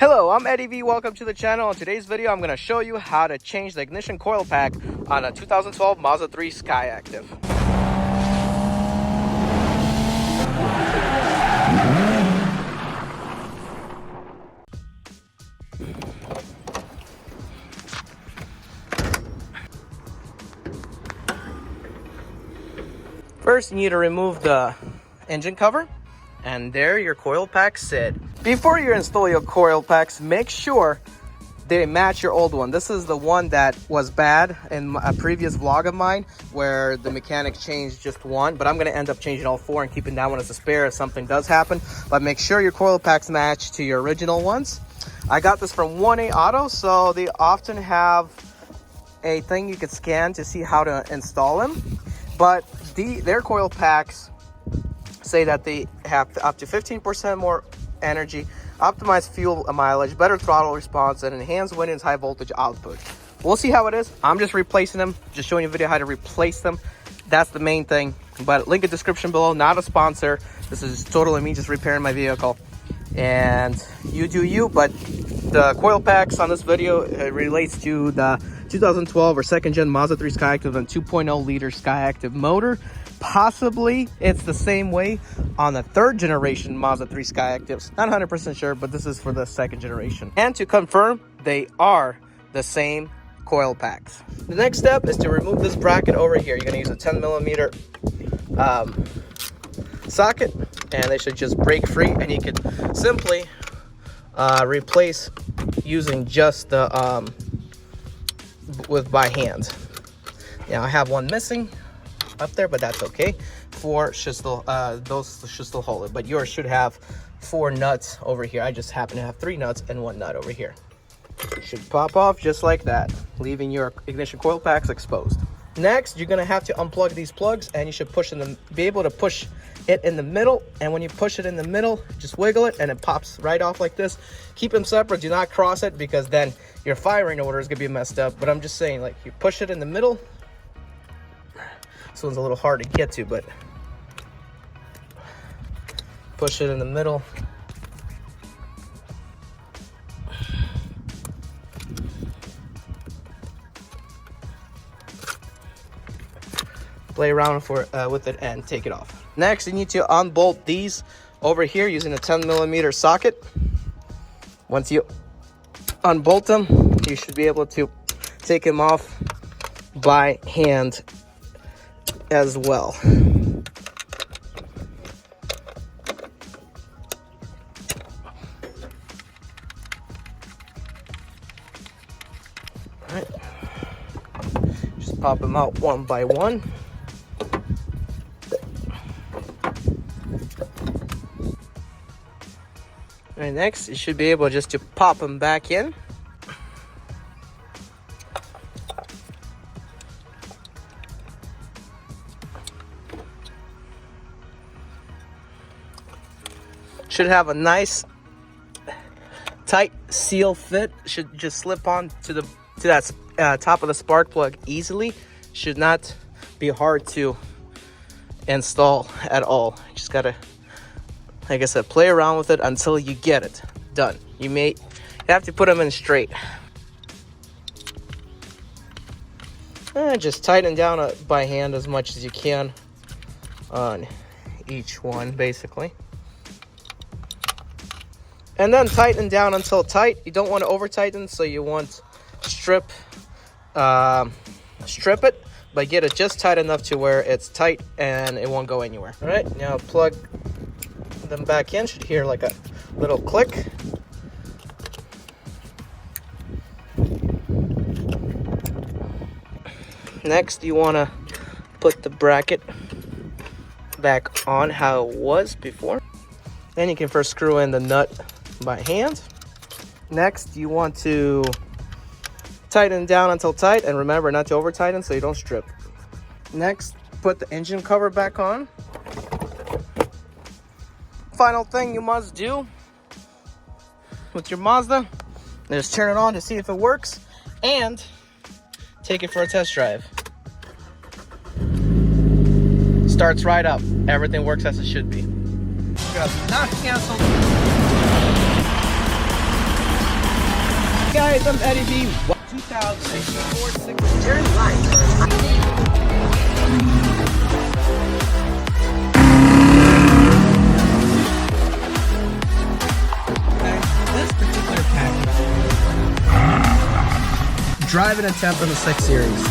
Hello, I'm Eddie V. Welcome to the channel. In today's video, I'm going to show you how to change the ignition coil pack on a 2012 Mazda 3 Skyactiv. First, you need to remove the engine cover, and there your coil packs sit. Before you install your coil packs, make sure they match your old one. This is the one that was bad in a previous vlog of mine where the mechanic changed just one, but I'm going to end up changing all four and keeping that one as a spare if something does happen. But make sure your coil packs match to your original ones. I got this from 1A Auto, so they often have a thing you could scan to see how to install them. But their coil packs say that they have up to 15% more energy, optimized fuel mileage, better throttle response, and enhanced wind and high voltage output. We'll see how it is. I'm just replacing them, just showing you a video how to replace them. That's the main thing. But link in description below, not a sponsor. This is totally me just repairing my vehicle. And you do you, but the coil packs on this video relates to the 2012 or second gen Mazda 3 Skyactiv and 2.0 liter Skyactiv motor. Possibly it's the same way on the third generation Mazda 3 Skyactivs. Not 100% sure, but this is for the second generation. And to confirm, they are the same coil packs. The next step is to remove this bracket over here. You're gonna use a 10mm socket, and they should just break free, and you can simply replace using just the by hand. Now I have one missing up there, but that's okay. Four should still those should still hold it, but yours should have 4 nuts over here. I just happen to have 3 nuts and 1 nut over here. It should pop off just like that, leaving your ignition coil packs exposed. Next, you're gonna have to unplug these plugs, and you should be able to push it in the middle. And when you push it in the middle, just wiggle it and it pops right off like this. Keep them separate, do not cross it, because then your firing order is gonna be messed up. But I'm just saying, like, you push it in the middle. This one's a little hard to get to, but push it in the middle. Play around with it and take it off. Next, you need to unbolt these over here using a 10mm socket. Once you unbolt them, you should be able to take them off by hand as well. All right. Just pop them out one by one. And next, you should be able just to pop them back in. Should have a nice tight seal fit. Should just slip on to that top of the spark plug easily. Should not be hard to install at all. Just gotta, like I said, play around with it until you get it done. You have to put them in straight. And just tighten down by hand as much as you can on each one, basically. And then tighten down until tight. You don't want to over tighten, so you want strip it, but get it just tight enough to where it's tight and it won't go anywhere. All right, now plug them back in. Should hear like a little click. Next, you want to put the bracket back on how it was before. Then you can first screw in the nut by hand. Next, you want to tighten down until tight, and remember not to over tighten so you don't strip. Next, put the engine cover back on. Final thing you must do with your Mazda is turn it on to see if it works and take it for a test drive. Starts right up. Everything works as it should be. Not canceled. guys, I'm Eddie B. 2064 Turn right on this particular package. Driving attempt on the 6 Series.